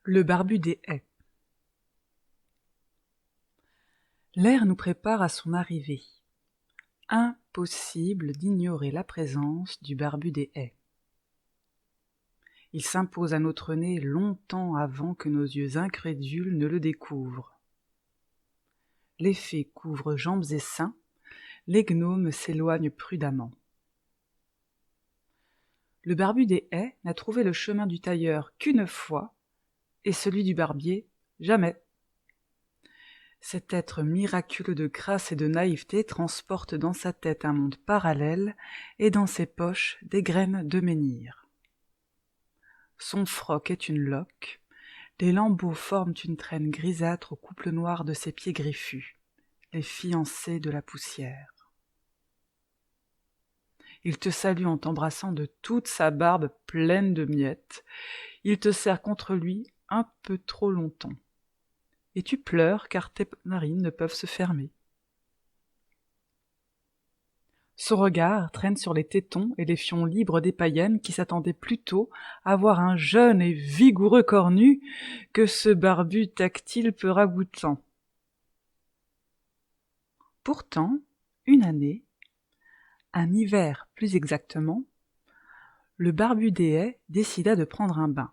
Le barbu des haies. L'air nous prépare à son arrivée. Impossible d'ignorer la présence du barbu des haies. Il s'impose à notre nez longtemps avant que nos yeux incrédules ne le découvrent. Les fées couvrent jambes et seins, les gnomes s'éloignent prudemment. Le barbu des haies n'a trouvé le chemin du tailleur qu'une fois, et celui du barbier, jamais. Cet être miraculeux de grâce et de naïveté transporte dans sa tête un monde parallèle et dans ses poches des graines de menhir. Son froc est une loque, les lambeaux forment une traîne grisâtre au couple noir de ses pieds griffus, les fiancés de la poussière. Il te salue en t'embrassant de toute sa barbe pleine de miettes, il te serre contre lui un peu trop longtemps. Et tu pleures car tes narines ne peuvent se fermer. Son regard traîne sur les tétons et les fions libres des païennes qui s'attendaient plutôt à voir un jeune et vigoureux corps nu que ce barbu tactile peu ragoûtant. Pourtant, une année, un hiver plus exactement, le barbu des haies décida de prendre un bain.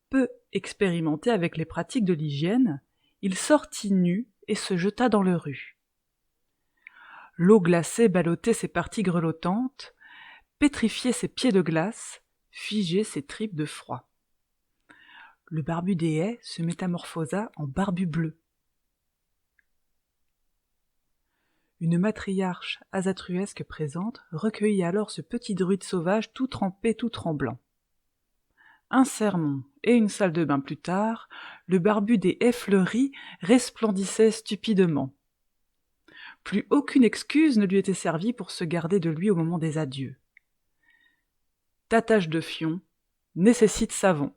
Peu expérimenté avec les pratiques de l'hygiène, il sortit nu et se jeta dans le ru. L'eau glacée ballottait ses parties grelottantes, pétrifiait ses pieds de glace, figeait ses tripes de froid. Le barbu des haies se métamorphosa en barbu bleu. Une matriarche asatruesque présente recueillit alors ce petit druide sauvage tout trempé, tout tremblant. Un sermon et une salle de bain plus tard, le barbu des haies fleuries resplendissait stupidement. Plus aucune excuse ne lui était servie pour se garder de lui au moment des adieux. Ta tache de fion nécessite savon.